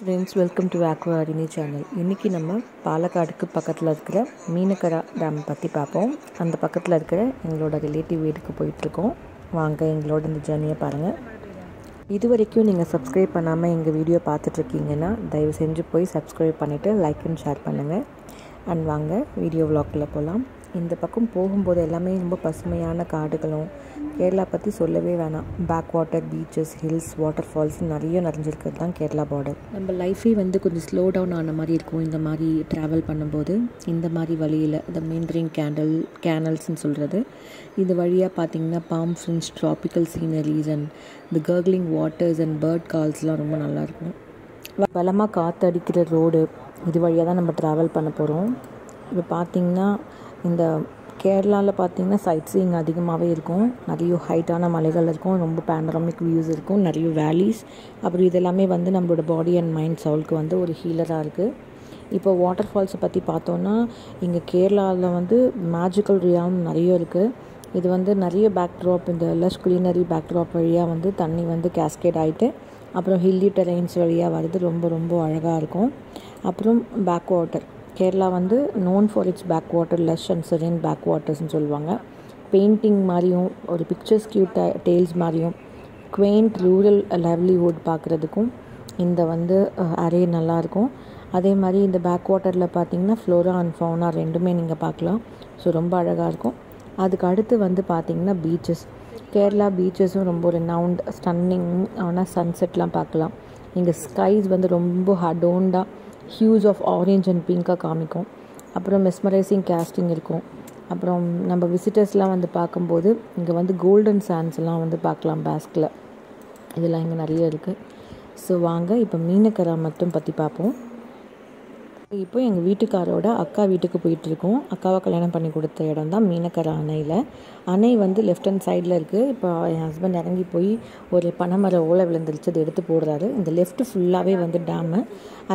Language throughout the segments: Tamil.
Friends, welcome to Aquarini channel. இன்றைக்கி நம்ம பாலக்காடுக்கு பக்கத்தில் இருக்கிற மீனக்கரா டேம் பற்றி பார்ப்போம். அந்த பக்கத்தில் இருக்கிற எங்களோட ரிலேட்டிவ் வீட்டுக்கு போயிட்டுருக்கோம். வாங்க எங்களோட இந்த ஜேர்னியை பாருங்கள். இது வரைக்கும் நீங்கள் சப்ஸ்கிரைப் பண்ணாமல் எங்கள் வீடியோ பார்த்துட்ருக்கீங்கன்னா தயவு செஞ்சு போய் சப்ஸ்கிரைப் பண்ணிவிட்டு லைக் அண்ட் ஷேர் பண்ணுங்கள். அண்ட் வாங்க வீடியோ விளாக்கில் போகலாம். இந்த பக்கம் போகும்போது எல்லாமே ரொம்ப பசுமையான காடுகளும், கேரளா பற்றி சொல்லவே வேணாம். Back water, beaches, hills, water falls நிறைய நிறைஞ்சிருக்கிறது தான் கேரளா பார்டர். நம்ம லைஃபே கொஞ்சம் ஸ்லோ டவுன் ஆன மாதிரி இருக்கும் இந்த மாதிரி ட்ராவல் பண்ணும்போது. இந்த மாதிரி வழியில் இந்த மெயின்ட்ரிங் கேனல்ஸ்ன்னு சொல்கிறது, இது வழியாக பார்த்திங்கன்னா palm fringe, tropical sceneries and இந்த கர்க்லிங் வாட்டர்ஸ் அண்ட் பேர்ட் கால்ஸ்லாம் ரொம்ப நல்லாயிருக்கும். பலமாக காற்று அடிக்கிற ரோடு, இது வழியாக தான் நம்ம ட்ராவல் பண்ண போகிறோம். இப்போ பார்த்திங்கன்னா இந்த கேரளாவில் பார்த்திங்கன்னா சைட் சீயிங் அதிகமாகவே இருக்கும். நிறைய ஹைட்டான மலைகள் இருக்கும், ரொம்ப பேனராமிக் வியூஸ் இருக்கும், நிறைய வேலிஸ். அப்புறம் இதெல்லாமே நம்மளோட பாடி அண்ட் மைண்ட் சவுலுக்கு ஒரு ஹீலராக இருக்குது. இப்போ வாட்டர் ஃபால்ஸை பற்றி பார்த்தோன்னா, இங்கே கேரளாவில் மேஜிக்கல் ரியாம் நிறைய இருக்குது. இது நிறைய பேக்ட்ராப், இந்த லஷ் க்ரீனரி பேக்ட்ராப் வழியாக தண்ணி கேஸ்கேட் ஆகிட்டு அப்புறம் ஹில்லி டெரெயின்ஸ் வழியாக வருது. ரொம்ப ரொம்ப அழகாக இருக்கும். அப்புறம் backwater, Kerala known for its backwater, lush and serene back வாட்டர்ஸ்ன்னு சொல்லுவாங்க. பெயிண்டிங் மாதிரியும் ஒரு பிக்சர்ஸ் கியூட் டேல்ஸ் மாதிரியும் குவெயிண்ட் ரூரல் லைவ்லிஹுட் பார்க்குறதுக்கும் இந்த அரே நல்லாயிருக்கும். அதே மாதிரி இந்த பேக் வாட்டரில் பார்த்திங்கன்னா ஃப்ளோரா அண்ட் ஃபவுனா ரெண்டுமே நீங்கள் பார்க்கலாம். ஸோ ரொம்ப அழகாக இருக்கும். அதுக்கு அடுத்து பார்த்திங்கன்னா பீச்சஸ். கேரளா பீச்சஸும் ரொம்ப ரெனவுண்ட், ஸ்டன்னிங் ஆனால் சன்செட்லாம் பார்க்கலாம். இங்கே ஸ்கைஸ் ரொம்ப ஹடோண்டாக ஹியூஸ் ஆஃப் ஆரஞ்ச் அண்ட் பிங்காக காமிக்கும். அப்புறம் மெஸ்மரைசிங் கேஸ்டிங் இருக்கும். அப்புறம் நம்ம விசிட்டர்ஸ்லாம் பார்க்கும்போது இங்கே கோல்டன் சாண்ட்ஸ்லாம் பார்க்கலாம். பேஸ்கில் இதெல்லாம் இங்கே நிறைய இருக்குது. ஸோ வாங்க இப்போ மீனக்கரா மட்டும் பற்றி பார்ப்போம். இப்போ எங்கள் வீட்டுக்காரோட அக்கா வீட்டுக்கு போயிட்டுருக்கோம். அக்காவை கல்யாணம் பண்ணி கொடுத்த இடம் தான் மீனக்கரா அணையில். அணை லெஃப்ட் ஹேண்ட் சைடில் இருக்குது. இப்போ என் ஹஸ்பண்ட் இறங்கி போய் ஒரு பனைமர ஓலை விழுந்துருச்சு, அது எடுத்து போடுறாரு. இந்த லெஃப்ட் ஃபுல்லாகவே டேமு.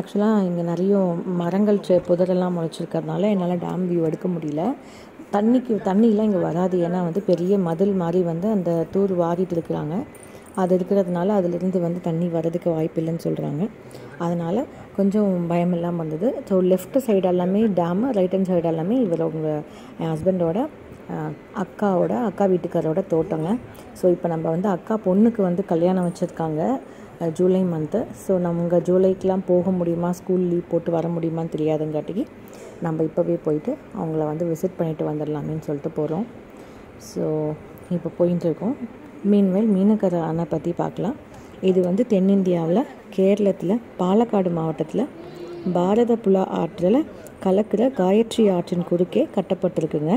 ஆக்சுவலாக இங்கே நிறைய மரங்கள் புதரெல்லாம் முளைச்சிருக்கிறதுனால என்னால் டேம் வியூ எடுக்க முடியல. தண்ணியெலாம் இங்கே வராது. ஏன்னா பெரிய மதில் மாதிரி அந்த தூர் வாரிட்டு இருக்கிறாங்க. அது இருக்கிறதுனால அதிலிருந்து தண்ணி வர்றதுக்கு வாய்ப்பு இல்லைன்னு சொல்கிறாங்க. அதனால் கொஞ்சம் பயமெல்லாம் வந்தது. ஸோ லெஃப்ட் சைடு எல்லாமே டேமு, ரைட் ஹேண்ட் சைடு எல்லாமே என் ஹஸ்பண்டோட அக்கா வீட்டுக்காரோட தோட்டங்க. ஸோ இப்போ நம்ம அக்கா பொண்ணுக்கு கல்யாணம் வச்சுருக்காங்க ஜூலை மந்த்து. ஸோ நம்ம ஜூலைக்கெலாம் போக முடியுமா, ஸ்கூல் லீவ் போட்டு வர முடியுமான்னு தெரியாதுங்காட்டிக்கு நம்ம இப்போவே போயிட்டு அவங்கள விசிட் பண்ணிவிட்டு வந்துடலாமேன்னு சொல்லிட்டு போகிறோம். ஸோ இப்போ போயிட்டு இருக்கோம். மீன்வேல் மீனக்கரா அணை பற்றி பார்க்கலாம். இது தென்னிந்தியாவில் கேரளத்தில் பாலக்காடு மாவட்டத்தில் பாரதப்புழா ஆற்றில் கலக்கிற காயத்ரி ஆற்றின் குறுக்கே கட்டப்பட்டிருக்குங்க.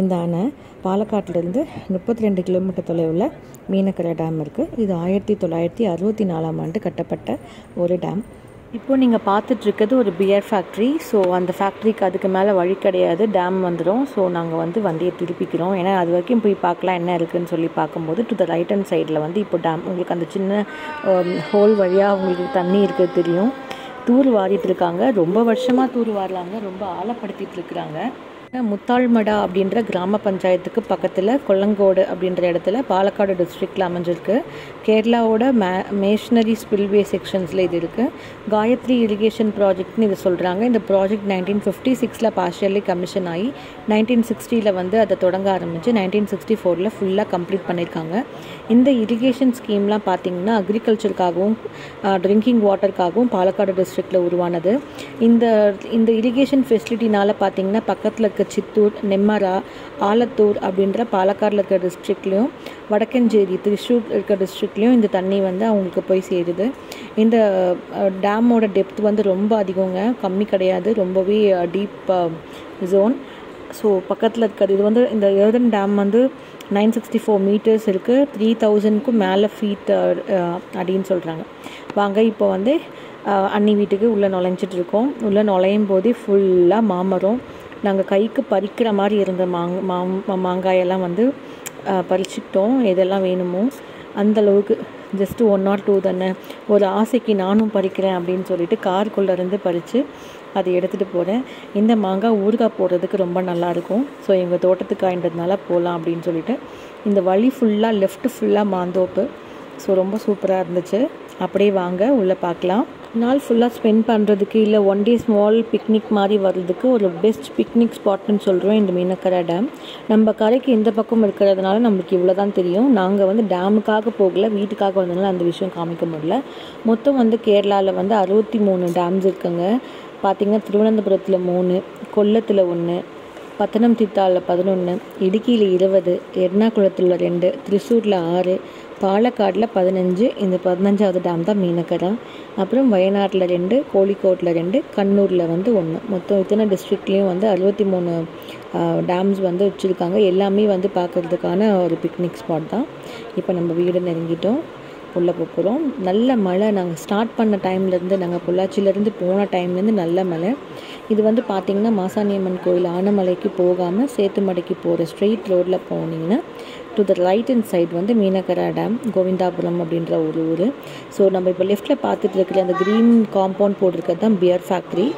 இந்த அணை பாலக்காட்டிலிருந்து 32 கிலோமீட்டர் தொலைவில் மீனக்கரா டேம் இருக்குது. இது 1964ஆம் ஆண்டு கட்டப்பட்ட ஒரு டேம். இப்போது நீங்கள் பார்த்துட்ருக்கிறது ஒரு பியர் ஃபேக்ட்ரி. ஸோ அந்த ஃபேக்ட்ரிக்கு அதுக்கு மேலே வழி கிடையாது, டேம் வந்துடும். ஸோ நாங்கள் வண்டியை திருப்பிக்கிறோம். ஏன்னா அது வரைக்கும் போய் பார்க்கலாம் என்ன இருக்குதுன்னு சொல்லி பார்க்கும்போது டு த ரைட் ஹேண்ட் சைடில் இப்போ டேம் உங்களுக்கு அந்த சின்ன ஹோல் வழியாக உங்களுக்கு தண்ணி இருக்கிறது தெரியும். தூர் வாரிட்டு இருக்காங்க. ரொம்ப வருஷமாக தூர் வாரலாங்க, ரொம்ப ஆழப்படுத்திட்டு இருக்கிறாங்க. முத்தாள்மடா அப்படின்ற கிராம பஞ்சாயத்துக்கு பக்கத்தில் கொல்லங்கோடு அப்படின்ற இடத்துல பாலக்காடு டிஸ்ட்ரிக்டில் அமைஞ்சிருக்கு. கேரளாவோட மேஷனரி ஸ்பில்வே செக்ஷன்ஸில் இது இருக்குது. காயத்ரி இரிகேஷன் ப்ராஜெக்ட்னு இது சொல்கிறாங்க. இந்த ப்ராஜெக்ட் 1956 பார்ஷியலி கமிஷன் ஆகி 1960 அதை தொடங்க ஆரம்பித்து 1964 ஃபுல்லாக கம்ப்ளீட் பண்ணியிருக்காங்க. இந்த இரிகேஷன் ஸ்கீம்லாம் பார்த்திங்கன்னா அக்ரிகல்ச்சருக்காகவும் ட்ரிங்கிங் வாட்டருக்காகவும் பாலக்காடு டிஸ்ட்ரிக்டில் உருவானது. இந்த இரிகேஷன் ஃபெசிலிட்டினால் பார்த்திங்கன்னா பக்கத்தில் இருக்க சித்தூர், நெம்மரா, ஆலத்தூர் அப்படின்ற பாலக்காடில் இருக்கிற டிஸ்ட்ரிக்ட்லேயும், வடக்கஞ்சேரி, திரிசூர் இருக்கிற டிஸ்ட்ரிக்ட்லேயும் இந்த தண்ணி அவங்களுக்கு போய் சேருது. இந்த டேமோட டெப்த் ரொம்ப அதிகங்க, கம்மி கிடையாது, ரொம்பவே டீப் ஜோன். ஸோ பக்கத்தில் இருக்கிறது இது இந்த எர்தன் டேம் 964 மீட்டர்ஸ் இருக்குது. 3000க்கும் மேலே ஃபீட் அப்படின்னு சொல்கிறாங்க. வாங்க இப்போ அண்ணி வீட்டுக்கு உள்ளே நுழைஞ்சிட்ருக்கோம். உள்ளே நுழையும் போதே ஃபுல்லாக மாமரம். நாங்கள் கைக்கு பறிக்கிற மாதிரி இருந்த மாங்காயெல்லாம் பறிச்சுக்கிட்டோம். எதெல்லாம் வேணுமோ அந்தளவுக்கு. ஜஸ்ட்டு 1 or 2 தானே, ஒரு ஆசைக்கு நானும் பறிக்கிறேன் அப்படின்னு சொல்லிட்டு காருக்குள்ளேருந்து பறித்து அதை எடுத்துகிட்டு போகிறேன். இந்த மாங்காய் ஊறுகாய் போடுறதுக்கு ரொம்ப நல்லாயிருக்கும். ஸோ எங்கள் தோட்டத்துக்கு ஆயின்றதுனால போகலாம் அப்படின்னு சொல்லிட்டு இந்த வழி ஃபுல்லாக லெஃப்ட் ஃபுல்லாக மாந்தோப்பு. ஸோ ரொம்ப சூப்பராக இருந்துச்சு. அப்படியே வாங்க உள்ளே பார்க்கலாம். நாள் ஃபுல்லாக ஸ்பெண்ட் பண்ணுறதுக்கு இல்லை ஒன் டே ஸ்மால் பிக்னிக் மாதிரி வர்றதுக்கு ஒரு பெஸ்ட் பிக்னிக் ஸ்பாட்னு சொல்கிறோம் இந்த மீனக்கரை டேம். நம்ம கரைக்கு இந்த பக்கம் இருக்கிறதுனால நம்மளுக்கு இவ்வளோ தான் தெரியும். நாங்கள் வந்து டேமுக்காக போகல, வீட்டுக்காக வந்ததுனால அந்த விஷயம் காமிக்க முடியல. மொத்தம் வந்து கேரளாவில் வந்து 63 டேம்ஸ் இருக்குங்க. பார்த்திங்கன்னா திருவனந்தபுரத்தில் 3, கொல்லத்தில் 1, பத்தனம்திட்டாவில் 11, இடுக்கியில் 20, எர்ணாகுளத்தில் 2, திருச்சூரில் 6, பாலக்காடில் 15. இந்த 15வது டேம் தான் மீனக்கரை. அப்புறம் வயநாட்டில் 2, கோழிக்கோட்டில் 2, கண்ணூரில் வந்து 1. மொத்தம் இத்தனை டிஸ்ட்ரிக்ட்லேயும் வந்து 63 டேம்ஸ் வந்து வச்சுருக்காங்க. எல்லாமே வந்து பார்க்குறதுக்கான ஒரு பிக்னிக் ஸ்பாட் தான். இப்போ நம்ம வீடு நெருங்கிட்டோம், உள்ளே போகிறோம். நல்ல மழை. நாங்கள் ஸ்டார்ட் பண்ண டைம்லேருந்து, நாங்கள் பொள்ளாச்சியிலேருந்து போன டைம்லேருந்து நல்ல மழை. இது வந்து பார்த்திங்கன்னா மாசாணியம்மன் கோயில் ஆனமலைக்கு போகாமல் சேத்துமடைக்கு போகிற ஸ்ட்ரெயிட் ரோட்டில் போனீங்கன்னா to the right hand side வந்து மீனக்கரை டேம், கோவிந்தாபுரம் அப்படின்ற ஒரு ஊர். ஸோ நம்ம இப்போ லெஃப்ட்டில் பார்த்துட்டு இருக்கிற அந்த க்ரீன் காம்பவுண்ட் போட்டிருக்கிறது தான் பியர் ஃபேக்ட்ரி.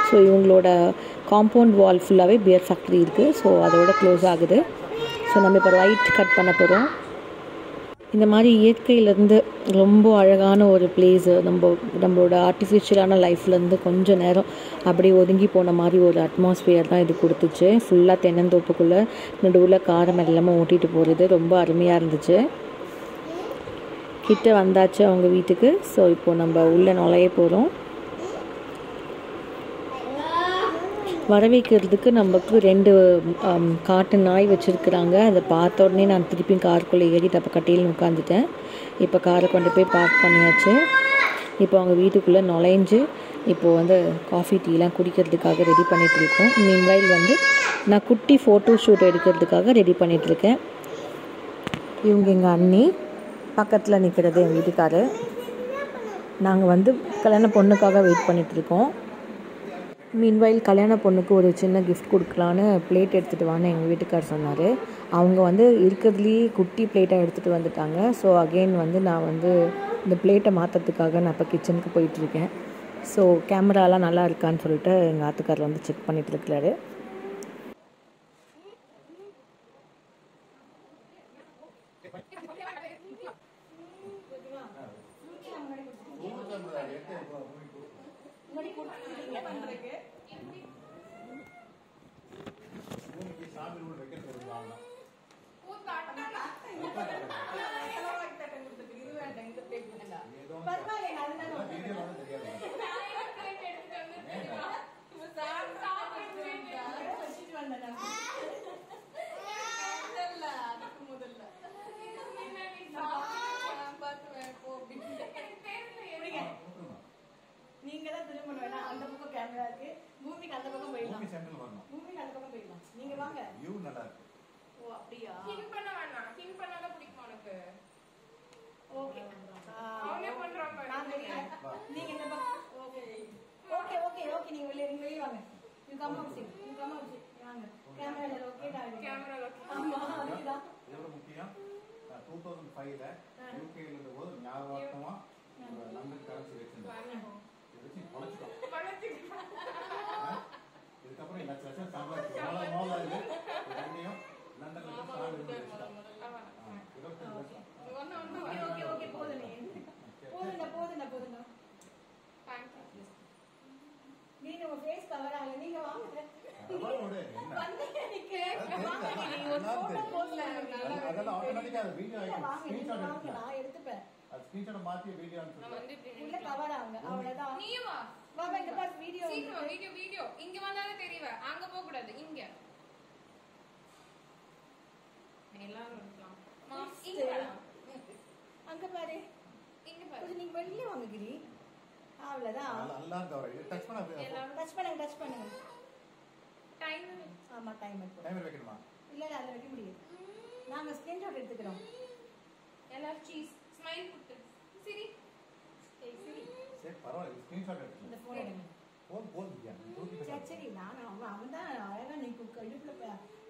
ஸோ இவங்களோட காம்பவுண்ட் வால் ஃபுல்லாகவே பியர் ஃபேக்ட்ரி இருக்குது. ஸோ அதோட க்ளோஸ் ஆகுது. ஸோ நம்ம இப்போ ரைட் கட் பண்ண போகிறோம். இந்த மாதிரி இயற்கையிலேருந்து ரொம்ப அழகான ஒரு பிளேஸு, நம்மளோட ஆர்டிஃபிஷியலான லைஃப்லேருந்து கொஞ்சம் நேரம் அப்படியே ஒதுங்கி போன மாதிரி ஒரு அட்மாஸ்பியர் தான் இது கொடுத்துச்சு. ஃபுல்லாக தென்னந்தோப்புக்குள்ளே நடுவில் காரம் எல்லாமே ஓட்டிகிட்டு போகிறது ரொம்ப அருமையாக இருந்துச்சு. கிட்ட வந்தாச்சு அவங்க வீட்டுக்கு. ஸோ இப்போது நம்ம உள்ளே நுழைய போகிறோம். வரவேற்கிறதுக்கு நமக்கு 2 காட்டு நாய் வச்சுருக்குறாங்க. அதை பார்த்த உடனே நான் திருப்பி காருக்குள்ளே ஏறிட்டு அப்போ கட்டியில் உட்காந்துட்டேன். இப்போ காரை கொண்டு போய் பார்க் பண்ணியாச்சு. இப்போ அவங்க வீட்டுக்குள்ளே நுழைஞ்சு இப்போது வந்து காஃபி டீலாம் குடிக்கிறதுக்காக ரெடி பண்ணிகிட்ருக்கோம். மீன்வைல் வந்து நான் குட்டி ஃபோட்டோ ஷூட் எடுக்கிறதுக்காக ரெடி பண்ணிகிட்ருக்கேன். இவங்க எங்கள் அண்ணி, பக்கத்தில் நிற்கிறது என் வீட்டுக்காரு. நாங்கள் வந்து கல்யாண பொண்ணுக்காக வெயிட் பண்ணிகிட்ருக்கோம். மீன்வைல் கல்யாண பொண்ணுக்கு ஒரு சின்ன கிஃப்ட் கொடுக்கலான்னு பிளேட் எடுத்துகிட்டு வான்னு எங்கள் வீட்டுக்கார் சொன்னார். அவங்க வந்து இருக்கிறதுலேயே குட்டி பிளேட்டாக எடுத்துகிட்டு வந்துட்டாங்க. ஸோ அகெயின் வந்து நான் வந்து இந்த பிளேட்டை மாற்றுறதுக்காக நான் இப்போ கிச்சனுக்கு போயிட்டுருக்கேன். ஸோ கேமராலாம் நல்லா இருக்கான்னு சொல்லிட்டு எங்கள் ஆத்துக்கார் வந்து செக் பண்ணிகிட்ருக்கிறாரு. நீங்க தான் திரும்ப வேணாம். அந்த பக்கம் கேமரா இருக்கு, பூமிக்கு அந்த பக்கம் போயிடலாம். பூமிக்கு அந்த பக்கம் போயிடலாம். நீங்க வாங்க. வியூ நல்லா இருக்கு. ஓ அப்படியா? ஹின் பண்ண வேணாம். ஹின் பண்ணாத பிடிக்கும் உனக்கு. ஓகே. அவனே பண்றாங்க. நான் தெரியும். நீங்க இந்த பக்கம். ஓகே. Okay okay okay. நீங்க வெளிய வாங்க. You come out Singh. You come out Singh. வாங்க. கேமரா லொகேட் ஆகுது. Camera locate. ஆமா அதுதான். எவ்வளவு முக்கியம்? 2005ல யுகேல இருந்தபோது ஞாபகமா லண்டன் கரன்சி வச்சிருந்தாங்க. இதுக்கு பொளச்சிட்டோம். இதுக்கப்புறம் இந்த செஷன் சம்பளம் மோலா இது ரெண்டையும் லண்டன்ல ஸ்டார்ட் பண்ணிட்டோம். ஓகே ஓகே போதும். போதும். Thank you. நீங்க உங்க ஃபேஸ் கவர் ஆகல. நீங்க வாங்க. கவரோட என்ன? நீங்க ஒரு போட்டோ போஸ்ட் பண்ணுங்க. அதெல்லாம் ஆட்டோமேட்டிக்கா வீடியோ ஸ்கிரீன்ஷாட் நான் எடுத்துப்பேன். அது ஸ்கிரீன்ஷாட் மாத்தி வீடியோ அனுப்புங்க. உள்ள கவர் ஆகுங்க. அவ்வளவுதான். நீ வா. வா இந்த பாஸ் வீடியோ. சீக்கிரம் வீடியோ. இங்க வந்தாலே தெரியவே. அங்க போக கூடாது. இங்க. எல்லாரும் இருக்கலாம். இங்க வா. அங்க பாரு. இங்க பாரு. கொஞ்சம் நீங்க வெளிய வாங்க கிரி. அவ்வளவுதான். நல்லா கவர். டச் பண்ணுங்க. டைம். ஆமா டைமர் வைக்கணுமா? இல்ல அத வைக்க முடியாது. நாங்க ஸ்கிரீன்ஷாட் எடுத்துக்கறோம். எல்லாரும் சீஸ் ஸ்மைல் குட்டு. சிரி. சிரி. சரி பரவாயில்லை. ஸ்கிரீன்ஷாட் எடுத்து. இந்த போன் எடுங்க. போன் दिया. சரி நான் அவன் தான் அழகா நீ இடுப்புல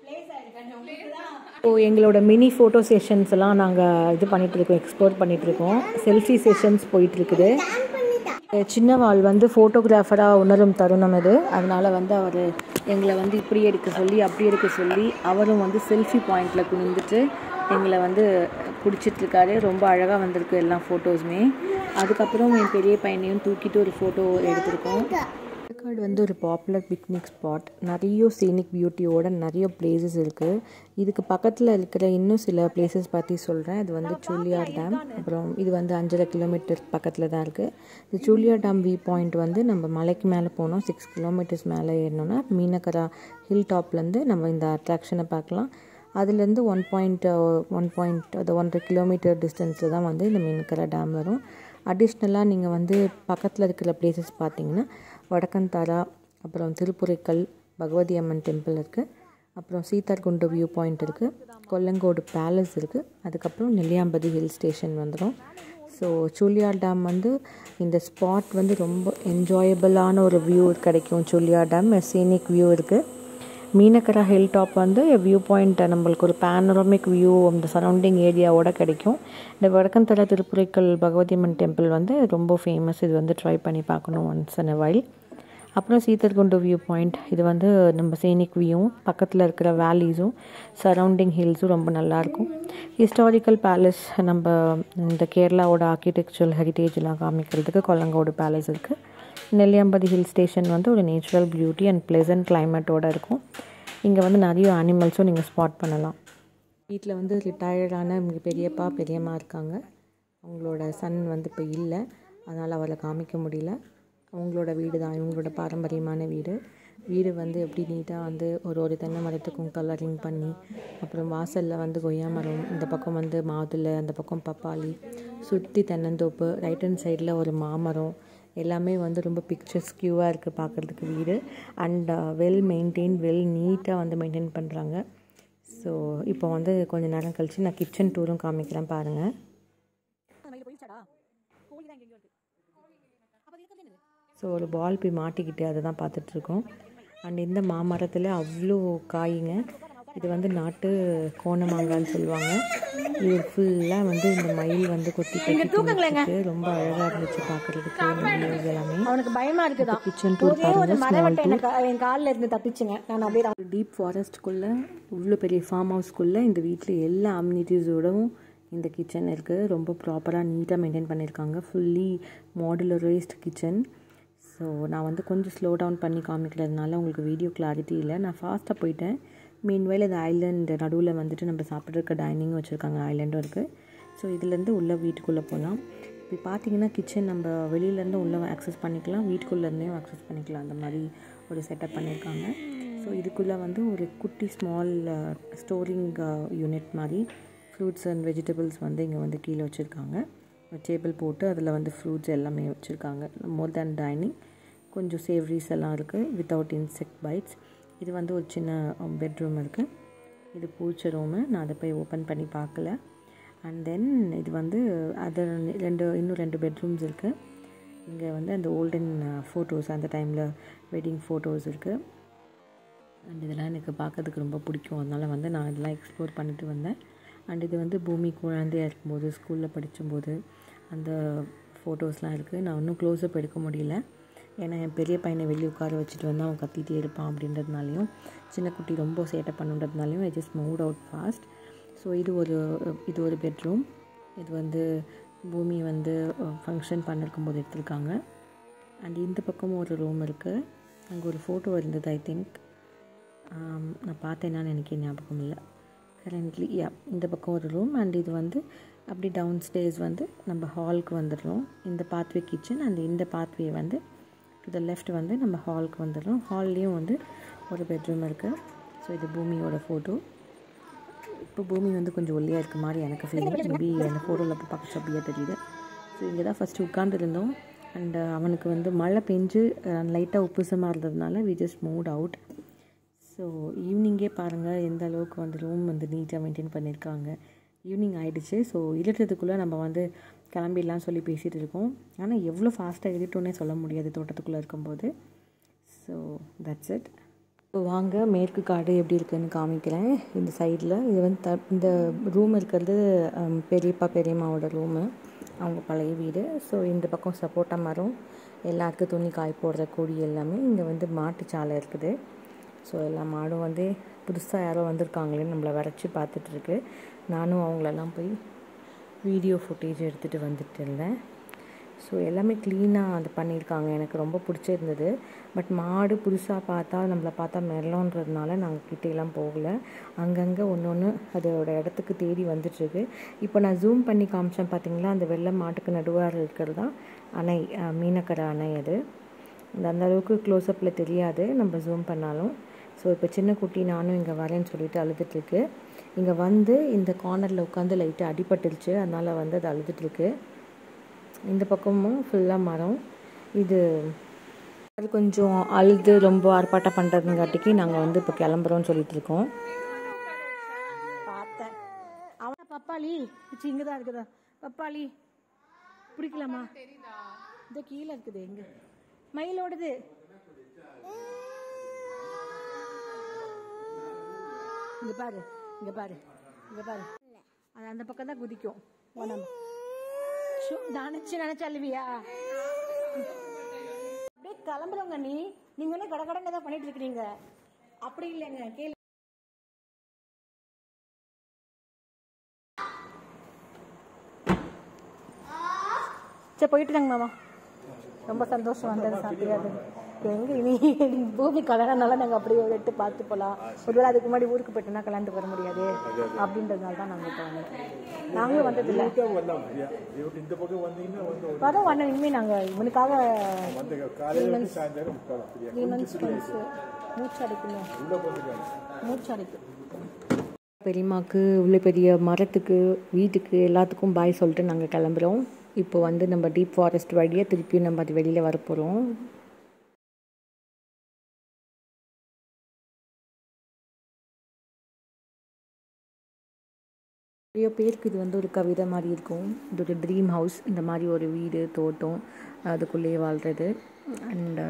பிளேஸ் ஆயிருக்கானே உங்களுக்கு தான். ஸோ எங்களோட மினி ஃபோட்டோ செஷன்ஸ் எல்லாம் நாங்கள் இது பண்ணிகிட்ருக்கோம், எக்ஸ்ப்ளோர் பண்ணிகிட்ருக்கோம். செல்ஃபி செஷன்ஸ் போயிட்டுருக்குது. சின்னவாள் வந்து ஃபோட்டோகிராஃபராக உணரும் தருணம் இது. அதனால் வந்து அவர் எங்களை வந்து இப்படி எடுக்க சொல்லி அப்படி எடுக்க சொல்லி அவரும் வந்து செல்ஃபி பாயிண்டில் குனிந்துட்டு எங்களை வந்து பிடிச்சிட்ருக்காரு. ரொம்ப அழகாக வந்திருக்கு எல்லா ஃபோட்டோஸுமே. அதுக்கப்புறம் என் பெரிய பையனையும் தூக்கிட்டு ஒரு ஃபோட்டோ எடுத்திருக்கோம். பாலக்காடு வந்து ஒரு பாப்புலர் பிக்னிக் ஸ்பாட். நிறைய சீனிக் பியூட்டியோட நிறைய பிளேசஸ் இருக்குது. இதுக்கு பக்கத்தில் இருக்கிற இன்னும் சில பிளேசஸ் பற்றி சொல்கிறேன். இது வந்து சூலியார் டேம். அப்புறம் இது வந்து 5.5 கிலோமீட்டர் பக்கத்தில் தான் இருக்குது. இந்த சூலியார் டேம் வியூ பாயிண்ட் வந்து நம்ம மலைக்கு மேலே போனோம். 6 கிலோமீட்டர்ஸ் மேலே ஏறினோன்னா மீனக்கரா ஹில் டாப்லேருந்து நம்ம இந்த அட்ராக்ஷனை பார்க்கலாம். அதுலேருந்து 1.1 கிலோமீட்டர் டிஸ்டன்ஸில் தான் வந்து இந்த மீனக்கரா டேம் வரும். அடிஷ்னலாக நீங்கள் வந்து பக்கத்தில் இருக்கிற பிளேசஸ் பார்த்தீங்கன்னா வடக்கந்தாரா, அப்புறம் திருப்புரைக்கல், பகவதி அம்மன் டெம்பிள் இருக்குது, அப்புறம் சீத்தார்குண்டு வியூ பாயிண்ட் இருக்குது, கொல்லங்கோடு பேலஸ் இருக்குது, அதுக்கப்புறம் நெல்லியாம்பதி ஹில் ஸ்டேஷன் வந்துடும். ஸோ சூலியார் டேம் வந்து இந்த ஸ்பாட் வந்து ரொம்ப என்ஜாயபிளான ஒரு வியூ கிடைக்கும். சூலியார் டேம் சீனிக் வியூ இருக்குது. மீனக்கரா ஹில் டாப் வந்து வியூ பாயிண்ட் நம்மளுக்கு ஒரு பேனராமிக் வியூ அந்த சரௌண்டிங் ஏரியாவோட கிடைக்கும். இந்த வடக்கந்தரா திருப்புரைக்கல் பகவதி அம்மன் டெம்பிள் வந்து ரொம்ப ஃபேமஸ். இது வந்து ட்ரை பண்ணி பார்க்கணும் ஒன்ஸ் இன் அ வைல். அப்புறம் சீத்தர்குண்டு வியூ பாயிண்ட், இது வந்து நம்ம சீனிக் வியூவும் பக்கத்தில் இருக்கிற வேலிஸும் சரௌண்டிங் ஹில்ஸும் ரொம்ப நல்லாயிருக்கும். ஹிஸ்டாரிக்கல் பேலஸ், நம்ம இந்த கேரளாவோட ஆர்கிடெக்சரல் ஹெரிட்டேஜெலாம் காமிக்கிறதுக்கு கொல்லங்கோடு பேலஸ் இருக்குது. நெல்லியாம்பதி ஹில் ஸ்டேஷன் வந்து ஒரு நேச்சுரல் பியூட்டி அண்ட் ப்ளெசன்ட் கிளைமேட்டோடு இருக்கும். இங்கே வந்து நிறைய அனிமல்ஸும் நீங்கள் ஸ்பாட் பண்ணலாம். வீட்டில் வந்து ரிட்டையர்டான பெரியப்பா பெரியம்மா இருக்காங்க. அவங்களோட சன் வந்து இப்போ இல்லை, அதனால் அவரை காமிக்க முடியல. அவங்களோட வீடு தான், இவங்களோட பாரம்பரியமான வீடு. வீடு வந்து எப்படி நீட்டாக வந்து ஒரு தென்னை மரத்துக்கும் கலரிங் பண்ணி, அப்புறம் வாசலில் வந்து கொய்யா மரம், இந்த பக்கம் வந்து மாதுளை, அந்த பக்கம் பப்பாளி, சுற்றி தென்னந்தோப்பு, ரைட் ஹேண்ட் சைடில் ஒரு மாமரம், எல்லாமே வந்து ரொம்ப பிக்சர்ஸ்கியூவாக இருக்குது பார்க்குறதுக்கு வீடு. அண்ட் வெல் மெயின்டைன், வெல் நீட்டாக வந்து மெயின்டைன் பண்ணுறாங்க. ஸோ இப்போ வந்து கொஞ்சம் நேரம் கழித்து நான் கிச்சன் டூரும் காமிக்கிறேன் பாருங்கள். ஸோ ஒரு பால் போய் மாட்டிக்கிட்டு அதை தான் பார்த்துட்ருக்கோம். அண்ட் இந்த மாமரத்தில் அவ்வளோ காய்ங்க. இது வந்து நாட்டு கோணமாங்கான்னு சொல்லுவாங்க. இது ஃபுல்லாக வந்து இந்த மயில் வந்து கொத்தி கொத்தி ரொம்ப அழகாக இருந்துச்சு பார்க்குறதுக்கு. எல்லாமே அவனுக்கு பயமாக இருக்குது. கிச்சன் டூர் என் காலில் இருந்து தப்பிச்சுங்க. நான் அப்படியே டீப் ஃபாரஸ்ட்குள்ளே இவ்வளோ பெரிய ஃபார்ம் ஹவுஸ்க்குள்ளே இந்த வீட்டில் எல்லா அம்யூனிட்டிஸோடவும் இந்த கிச்சன் இருக்குது. ரொம்ப ப்ராப்பராக நீட்டாக மெயின்டைன் பண்ணியிருக்காங்க. Fully மாடுலரைஸ்ட் kitchen. ஸோ நான் வந்து கொஞ்சம் ஸ்லோ டவுன் பண்ணி காமிக்கிறதுனால உங்களுக்கு வீடியோ கிளாரிட்டி இல்லை. நான் ஃபாஸ்ட்டாக போயிட்டேன். மீன்வேல் இந்த ஐலாண்ட் நடுவில் வந்துட்டு நம்ம சாப்பிட்றதுக்கு டைனிங்கும் வச்சுருக்காங்க, ஐலாண்டும் இருக்குது. ஸோ இதுலேருந்து உள்ளே வீட்டுக்குள்ளே போகலாம். இப்போ பார்த்தீங்கன்னா கிச்சன் நம்ம வெளியிலேருந்து உள்ளே ஆக்சஸ் பண்ணிக்கலாம், வீட்டுக்குள்ளேருந்தே ஆக்சஸ் பண்ணிக்கலாம். அந்த மாதிரி ஒரு செட்டப் பண்ணியிருக்காங்க. ஸோ இதுக்குள்ளே வந்து ஒரு குட்டி ஸ்மால் ஸ்டோரிங் யூனிட் மாதிரி ஃப்ரூட்ஸ் அண்ட் வெஜிடபிள்ஸ் வந்து இங்கே வந்து கீழே வச்சுருக்காங்க. டேபிள் போட்டு அதில் வந்து ஃப்ரூட்ஸ் எல்லாமே வச்சுருக்காங்க. மோர் தேன் டைனிங். கொஞ்சம் சேவரிஸ் எல்லாம் இருக்குது வித்தவுட் இன்செக்ட் பைட்ஸ். இது வந்து ஒரு சின்ன பெட்ரூம் இருக்குது. இது பூச்ச ரூமு. நான் அதை போய் ஓப்பன் பண்ணி பார்க்கல. அண்ட் தென் இது வந்து அதர் இன்னும் 2 பெட்ரூம்ஸ் இருக்குது. இங்கே வந்து அந்த ஓல்டன் ஃபோட்டோஸ், அந்த டைமில் வெட்டிங் ஃபோட்டோஸ் இருக்குது. அண்ட் இதெல்லாம் எனக்கு பார்க்கறதுக்கு ரொம்ப பிடிக்கும். அதனால் வந்து நான் இதெல்லாம் எக்ஸ்ப்ளோர் பண்ணிட்டு வந்தேன். அண்ட் இது வந்து பூமி குழந்தையாக இருக்கும்போது ஸ்கூலில் படிக்கும்போது அந்த ஃபோட்டோஸ்லாம் இருக்குது. நான் இன்னும் க்ளோஸ்அப் எடுக்க முடியல, ஏன்னா என் பெரிய பையனை வெளியே உட்கார வச்சுட்டு வந்து அவன் கத்திகிட்டே இருப்பான் அப்படின்றதுனாலையும், சின்ன குட்டி ரொம்ப சேட்டை பண்ணுன்றதுனாலையும் I just moved out fast. So இது ஒரு பெட்ரூம். இது வந்து பூமி வந்து ஃபங்க்ஷன் பண்ணிருக்கும்போது எடுத்திருக்காங்க. அண்ட் இந்த பக்கமும் ஒரு ரூம் இருக்குது. அங்கே ஒரு ஃபோட்டோ இருந்தது, ஐ திங்க். நான் பார்த்தேன்னான்னு எனக்கு ஞாபகம் இல்லை கரண்ட்லி. இந்த பக்கம் ஒரு ரூம். அண்ட் இது வந்து அப்படி டவுன் ஸ்டேர்ஸ் வந்து நம்ம ஹாலுக்கு வந்துடுறோம். இந்த பாத்வே கிச்சன். அண்ட் இந்த பாத்வே வந்து டு த லெஃப்ட் வந்து நம்ம ஹாலுக்கு வந்துடுறோம். ஹால்லேயும் வந்து ஒரு பெட்ரூம் இருக்குது. ஸோ இது பூமியோட ஃபோட்டோ. இப்போ பூமி வந்து கொஞ்சம் ஒல்லியாக இருக்க மாதிரி எனக்கு ஃபீலிங். மேபி அந்த ஃபோட்டோவில் போய் பார்க்க அப்படியே தெரியுது. ஸோ இங்கே தான் ஃபஸ்ட்டு உட்காந்துருந்தோம். அண்ட் அவனுக்கு வந்து மழை பெஞ்சு லைட்டாக உப்புசமாக இருந்ததுனால we just moved out. So ஈவினிங்கே பாருங்கள் எந்த அளவுக்கு வந்து ரூம் வந்து நீட்டாக மெயின்டைன் பண்ணியிருக்காங்க. ஈவினிங் ஆகிடுச்சு. ஸோ இருட்டுறதுக்குள்ளே நம்ம வந்து கிளம்பிடலாம் சொல்லி பேசிகிட்டு இருக்கோம். ஆனால் எவ்வளோ ஃபாஸ்ட்டாக இருட்டோன்னே சொல்ல முடியாது தோட்டத்துக்குள்ளே இருக்கும்போது. So that's it. ஸோ வாங்க மேற்கு காடு எப்படி இருக்குதுன்னு காமிக்கிறேன். இந்த சைடில் இது வந்து இந்த ரூம் இருக்கிறது பெரியப்பா பெரியம்மாவோட ரூமு, அவங்க பழைய வீடு. ஸோ இந்த பக்கம் சப்போட்டா மரம், எல்லாருக்கும் துணி காய் போடுற கொடி எல்லாமே. இங்கே வந்து மாட்டுச்சாலை இருக்குது. ஸோ எல்லா மாடும் வந்து புதுசாக யாரோ வந்திருக்காங்களேன்னு நம்மளை வரைச்சி பார்த்துட்ருக்கு. நானும் அவங்களெல்லாம் போய் வீடியோ ஃபுட்டேஜ் எடுத்துகிட்டு வந்துட்டு இருந்தேன். ஸோ எல்லாமே க்ளீனாக அது பண்ணியிருக்காங்க, எனக்கு ரொம்ப பிடிச்சிருந்தது. பட் மாடு புதுசாக பார்த்தா நம்மளை பார்த்தா மெரலோன்றதுனால நாங்கள் கிட்டேலாம் போகலை. அங்கங்கே ஒன்று ஒன்று அதோட இடத்துக்கு தேடி வந்துட்டுருக்கு. இப்போ நான் ஜூம் பண்ணி காமிச்சேன் பார்த்தீங்களா, அந்த வெள்ளை மாட்டுக்கு நடுவாக இருக்கிறது தான் அணை, மீனக்கரை அணை. அது அந்த அளவுக்கு க்ளோஸ்அப்பில் தெரியாது நம்ம ஜூம் பண்ணாலும். ஸோ இப்போ சின்ன குட்டி நானும் இங்கே வரேன்னு சொல்லிட்டு அழுதுட்டுருக்கு. இங்கே வந்து இந்த கார்னரில் உட்காந்து லைட்டாக அடிபட்டுருச்சு, அதனால் வந்து அது அழுதுட்டுருக்கு. இந்த பக்கமும் ஃபுல்லாக மரம். இது அது கொஞ்சம் அழுது ரொம்ப ஆர்ப்பாட்டம் பண்ணுறதுங்காட்டிக்கு நாங்கள் வந்து இப்போ கிளம்புறோன்னு சொல்லிட்டு இருக்கோம். பார்த்தேன் அவனை பப்பாளி இங்கே தான் இருக்குதா பப்பாளி பிடிக்கலாமா? இந்த கீழே இருக்குது, எங்கே மயிலோடுது. இங்கே பாரு இங்கே பாரு இங்கே பாரு, அது அந்த பக்கம் தான் குதிக்கும். நினைச்சு அழுவியா? அப்படியே கிளம்புறோங்க. நீங்க வந்து கடகடங்க தான் பண்ணிட்டு இருக்கிறீங்க. அப்படி இல்லைங்க, கேளு. சரி போயிட்டு தாங்க மாமா. ரொம்ப சந்தோஷம் வந்தது சாப்பிடாது. எங்கே இனி பூமி கல்யாணம்னால நாங்கள் அப்படியே எடுத்து பார்த்து போகலாம். ஒருவேளை அதுக்கு முன்னாடி ஊருக்கு போயிட்டோம்னா கல்யாணத்துக்கு வர முடியாது அப்படின்றதுனால தான் நாங்கள் இப்போ வந்தோம். நாங்களும் வந்ததில்லை, வரோம் வந்தோம். இனிமேல் நாங்கள் இவனுக்காக 3 months மூச்சு அடைக்கும். பெரியம்மாவுக்கு உள்ள பெரிய மரத்துக்கு வீட்டுக்கு எல்லாத்துக்கும் பாய் சொல்லிட்டு நாங்கள் கிளம்புறோம். இப்போ வந்து நம்ம டீப் ஃபாரஸ்ட் வழியாக திருப்பியும் நம்ம அது வெளியில் வரப்போகிறோம். நிறைய பேருக்கு இது வந்து ஒரு கவிதை மாதிரி இருக்கும். இது ஒரு ட்ரீம் ஹவுஸ், இந்த மாதிரி ஒரு வீடு தோட்டம் அதுக்குள்ளேயே வாழ்கிறது. அண்ட்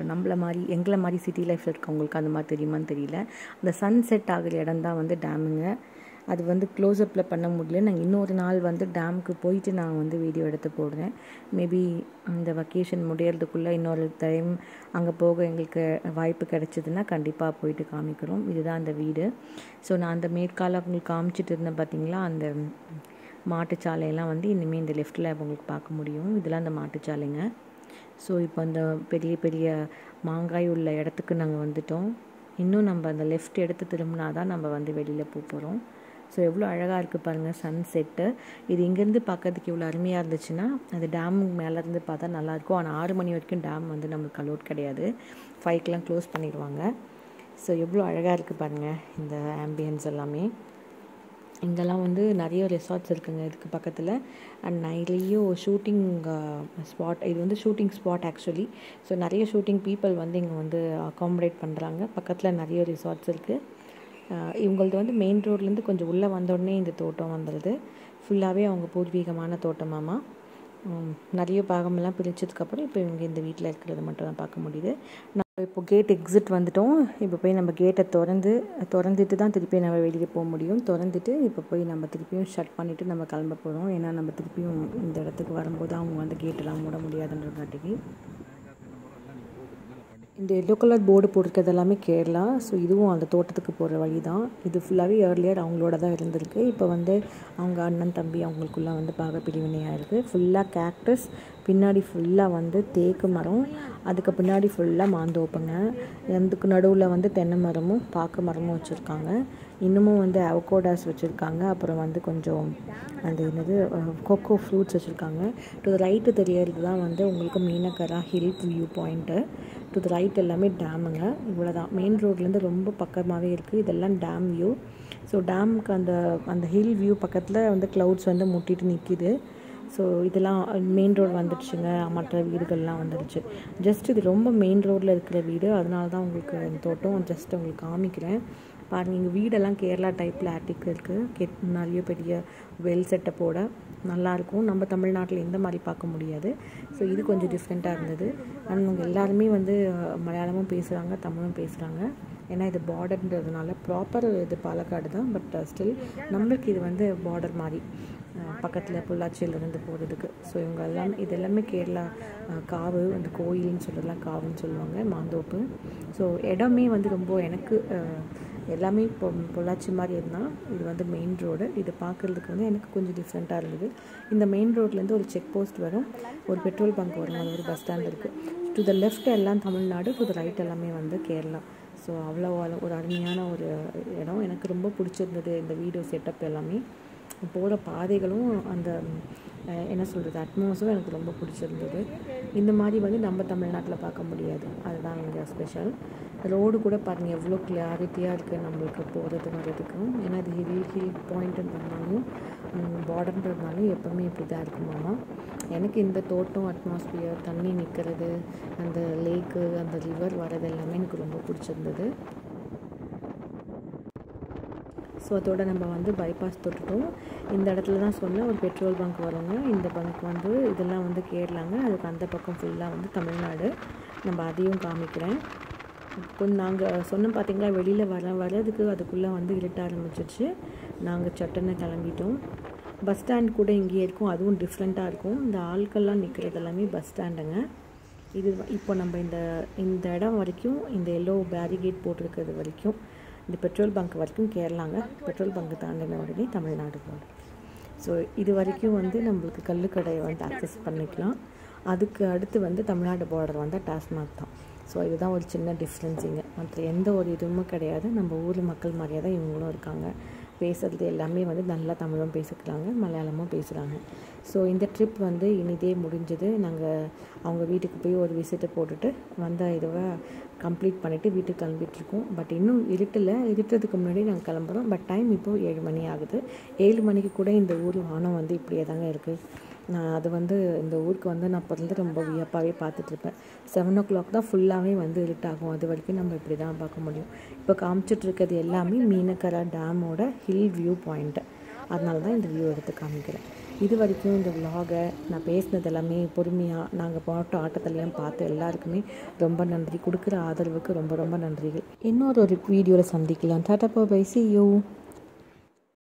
எங்களை மாதிரி சிட்டி லைஃப்பில் இருக்கவங்களுக்கு அந்த மாதிரி தெரியுமான்னு தெரியல. அந்த சன் செட் ஆகிற இடம் தான் வந்து டேமுங்க. அது வந்து க்ளோஸ்அப்பில் பண்ண முடியல. நாங்கள் இன்னொரு நாள் வந்து டேமுக்கு போயிட்டு நான் வந்து வீடியோ எடுத்து போடுறேன். மேபி இந்த வெக்கேஷன் முடியறதுக்குள்ளே இன்னொரு டைம் அங்கே போக எங்களுக்கு வாய்ப்பு கிடைச்சிதுன்னா கண்டிப்பாக போயிட்டு காமிக்கிறோம். இதுதான் அந்த வீடு. ஸோ நான் அந்த மேற்கால உங்களுக்கு காமிச்சிட்டு இருந்தேன் பார்த்தீங்களா, அந்த மாட்டுச்சாலையெல்லாம் வந்து இனிமேல் இந்த லெஃப்ட்டில் உங்களுக்கு பார்க்க முடியும். இதெல்லாம் அந்த மாட்டுச்சாலைங்க. ஸோ இப்போ அந்த பெரிய பெரிய மாங்காய் உள்ள இடத்துக்கு நாங்கள் வந்துட்டோம். இன்னும் நம்ம அந்த லெஃப்ட் எடுத்து திரும்பினா தான் நம்ம வந்து வெளியில் போகிறோம். ஸோ எவ்வளோ அழகாக இருக்குது பாருங்கள் சன் செட்டு. இது இங்கேருந்து பார்க்கறதுக்கு இவ்வளோ அருமையாக இருந்துச்சுன்னா அது டேம் மேலேருந்து பார்த்தா நல்லாயிருக்கும். ஆனால் 6 மணி வரைக்கும் டேம் வந்து நம்மளுக்கு அலோட் கிடையாது, 5க்கெலாம் க்ளோஸ் பண்ணிடுவாங்க. ஸோ எவ்வளோ அழகாக இருக்குது பாருங்கள் இந்த ஆம்பியன்ஸ் எல்லாமே. இங்கெல்லாம் வந்து நிறைய ரெசார்ட்ஸ் இருக்குங்க இதுக்கு பக்கத்தில். அண்ட் நிறைய ஷூட்டிங் ஸ்பாட், இது வந்து ஷூட்டிங் ஸ்பாட் ஆக்சுவலி. ஸோ நிறைய ஷூட்டிங் பீப்புள் வந்து இங்கே வந்து அகாமடேட் பண்ணுறாங்க. பக்கத்தில் நிறைய ரிசார்ட்ஸ் இருக்குது. இவங்களது வந்து மெயின் ரோட்லேருந்து கொஞ்சம் உள்ளே வந்தோடனே இந்த தோட்டம் வந்துடுது. ஃபுல்லாகவே அவங்க பூர்வீகமான தோட்டமாமா. நிறைய பாகமெல்லாம் பிரித்ததுக்கப்புறம் இப்போ இவங்க இந்த வீட்டில் இருக்கிறது மட்டும் தான் பார்க்க முடியுது. நம்ம இப்போ கேட் எக்ஸிட் வந்துட்டோம். இப்போ போய் நம்ம கேட்டை திறந்துட்டு தான் திருப்பி நம்ம வெளியே போக முடியும். திறந்துட்டு இப்போ போய் நம்ம திருப்பியும் ஷட் பண்ணிவிட்டு நம்ம கிளம்ப போகிறோம். ஏன்னா நம்ம திருப்பியும் இந்த இடத்துக்கு வரும்போது அவங்க வந்து கேட்டெல்லாம் மூட முடியாதுன்றங்காட்டிக்கு. இந்த எல்லோ கலர் போர்டு போட்டிருக்கிறது எல்லாமே கேரளா. ஸோ இதுவும் அந்த தோட்டத்துக்கு போகிற வழி தான். இது ஃபுல்லாகவே ஏர்லியர் அவங்களோட தான் இருந்திருக்கு. இப்போ வந்து அவங்க அண்ணன் தம்பி அவங்களுக்குள்ளே வந்து பாக பிரிவினையாக இருக்குது. ஃபுல்லாக கேக்டஸ், பின்னாடி ஃபுல்லாக வந்து தேக்கு மரம், அதுக்கு பின்னாடி ஃபுல்லாக மாந்தோப்புங்க. அதுக்கு நடுவில் வந்து தென்னை மரமும் பாக்கு மரமும் வச்சுருக்காங்க. இன்னமும் வந்து அவகோடாஸ் வச்சுருக்காங்க. அப்புறம் வந்து கொஞ்சம் அந்த கோகோ ஃப்ரூட்ஸ் வச்சுருக்காங்க. டு த ரைட்டு தெரியறது தான் வந்து உங்களுக்கு Meenakkara hill view point. To the right எல்லாமே டேமுங்க. இவ்வளோ தான், மெயின் ரோட்லேருந்து ரொம்ப பக்கமாகவே இருக்குது. இதெல்லாம் டேம் வியூ. ஸோ டேமுக்கு அந்த ஹில் வியூ பக்கத்தில் வந்து க்ளவுட்ஸ் வந்து முட்டிட்டு நிற்கிது. ஸோ இதெல்லாம் மெயின் ரோடு வந்துடுச்சுங்க. மற்ற வீடுகள்லாம் வந்துடுச்சு. ஜஸ்ட் இது ரொம்ப மெயின் ரோட்டில் இருக்கிற வீடு, அதனால தான் உங்களுக்கு இந்த தோட்டம் ஜஸ்ட் உங்களுக்கு காமிக்கிறேன். பாருங்கள், இங்கே வீடெல்லாம் கேரளா டைப்பில் ஆட்டிக் இருக்குது. நிறைய பெரிய வெல் செட்டப்போட நல்லாயிருக்கும். நம்ம தமிழ்நாட்டில் இந்த மாதிரி பார்க்க முடியாது. ஸோ இது கொஞ்சம் டிஃப்ரெண்ட்டாக இருந்தது. அண்ட் அவங்க எல்லாருமே வந்து மலையாளமும் பேசுகிறாங்க, தமிழும் பேசுகிறாங்க. ஏன்னா இது பார்டர்ன்றதுனால ப்ராப்பர் இது பாலக்காடு தான். பட் ஸ்டில் நம்மளுக்கு இது வந்து பார்டர் மாதிரி. பக்கத்தில் பொள்ளாச்சியிலேருந்து போகிறதுக்கு. ஸோ இவங்க எல்லாம் இது எல்லாமே கேரளா காவு அந்த கோயில்னு சொல்லலாம், காவுன்னு சொல்லுவாங்க, மாந்தோப்பு. ஸோ இடமே வந்து ரொம்ப எனக்கு எல்லாமே இப்போ பொள்ளாச்சி மாதிரி இருந்தால் இது வந்து மெயின் ரோடு. இது பார்க்குறதுக்கு வந்து எனக்கு கொஞ்சம் டிஃப்ரெண்ட்டாக இருந்தது. இந்த மெயின் ரோட்லேருந்து ஒரு செக் போஸ்ட் வரும், ஒரு பெட்ரோல் பங்க் வரும், அது ஒரு பஸ் ஸ்டாண்ட் இருக்குது. டு த லெஃப்ட் எல்லாம் தமிழ்நாடு, டு த ரைட் எல்லாமே வந்து கேரளா. ஸோ அவ்வளோ ஒரு அருமையான ஒரு இடம். எனக்கு ரொம்ப பிடிச்சிருந்தது இந்த வீடியோ செட்டப் எல்லாமே. போகிற பாதைகளும் அந்த என்ன சொல்கிறது அட்மாஸ்ஃபியரும் எனக்கு ரொம்ப பிடிச்சிருந்தது. இந்த மாதிரி வந்து நம்ம தமிழ்நாட்டில் பார்க்க முடியாது, அதுதான் இங்கே ஸ்பெஷல். ரோடு கூட பாருங்கள் எவ்வளோ கிளாரிட்டியாக இருக்குது நம்மளுக்கு போகிறது வர்றதுக்கும். ஏன்னா அது ஹில் பாயிண்ட்டுன்றதுனாலும் பார்டர்ன்றதுனாலும் எப்போவுமே இப்படி தான் இருக்குமாமா. எனக்கு இந்த தோட்டம், அட்மாஸ்பியர், தண்ணி நிற்கிறது, அந்த லேக்கு, அந்த ரிவர் வர்றது எல்லாமே எனக்கு ரொம்ப பிடிச்சிருந்தது. ஸோ அதோட நம்ம வந்து பைபாஸ் தொட்டுட்டோம். இந்த இடத்துல தான் சொன்ன ஒரு பெட்ரோல் பங்க் வருங்க. இந்த பங்க் வந்து இதெல்லாம் வந்து கேரளாங்க, அதுக்கு அந்த பக்கம் ஃபுல்லாக வந்து தமிழ்நாடு. நம்ம அதையும் காமிக்கிறேன். கொஞ்சம் நாங்கள் சொன்னோம் பார்த்தீங்களா, வெளியில் வர்றதுக்கு அதுக்குள்ளே வந்து இருட்ட ஆரம்பிச்சிச்சு. நாங்கள் சட்டுன்னு கிளம்பிட்டோம். பஸ் ஸ்டாண்ட் கூட இங்கேயே இருக்கும், அதுவும் டிஃப்ரெண்ட்டாக இருக்கும். இந்த ஆட்கள்லாம் நிற்கிறது எல்லாமே பஸ் ஸ்டாண்டுங்க. இது இப்போ நம்ம இந்த இடம் வரைக்கும், இந்த எல்லோ பேரிகேட் போட்டிருக்கிறது வரைக்கும், இந்த பெட்ரோல் பங்க் வரைக்கும் கேரளாங்க. பெட்ரோல் பங்க் தாண்டின உடனே தமிழ்நாடு போகும். ஸோ இது வரைக்கும் வந்து நம்மளுக்கு கல்லுக்கடையை வந்து அக்சஸ் பண்ணிக்கலாம். அதுக்கு அடுத்து வந்து தமிழ்நாடு பார்டர் வந்து டாஸ்மாக் தான். ஸோ இதுதான் ஒரு சின்ன டிஃப்ரென்ஸிங்க. மற்ற எந்த ஒரு இதுவும் கிடையாது. நம்ம ஊர் மக்கள் மாதிரியே தான் இவங்களும் இருக்காங்க. பேசுகிறது எல்லாமே வந்து நல்லா தமிழும் பேசிக்கிறாங்க, மலையாளமும் பேசுகிறாங்க. ஸோ இந்த ட்ரிப் வந்து இனிதே முடிஞ்சது. நாங்கள் அவங்க வீட்டுக்கு போய் ஒரு விசிட்டை போட்டுட்டு வந்த இதுவை கம்ப்ளீட் பண்ணிவிட்டு வீட்டுக்கு கிளம்பிட்டுருக்கோம். பட் இன்னும் இருட்டுறதுக்கு முன்னாடி நாங்கள் கிளம்புறோம். பட் டைம் இப்போது 7 மணி ஆகுது. 7 மணிக்கு கூட இந்த ஊர் வானம் வந்து இப்படியே தாங்க இருக்குது. நான் அது வந்து இந்த ஊருக்கு வந்து நான் பிறந்து ரொம்ப வியப்பாகவே பார்த்துட்ருப்பேன். 7 o'clock தான் ஃபுல்லாகவே வந்து இருட்டாகும். அது வரைக்கும் நம்ம இப்படி தான் பார்க்க முடியும். இப்போ காமிச்சிட்ருக்கிறது எல்லாமே மீனக்கரா டேமோட ஹில் வியூ பாயிண்ட்டு. அதனால தான் இந்த வியூ எடுத்து காமிக்கிறேன். இது வரைக்கும் இந்த விலாகை நான் பேசினது எல்லாமே பொறுமையாக நாங்கள் போட்ட ஆட்டத்திலையும் பார்த்து எல்லாருக்குமே ரொம்ப நன்றி. கொடுக்குற ஆதரவுக்கு ரொம்ப ரொம்ப நன்றிகள். இன்னொரு வீடியோவில் சந்திக்கலாம். Tata bye, see you.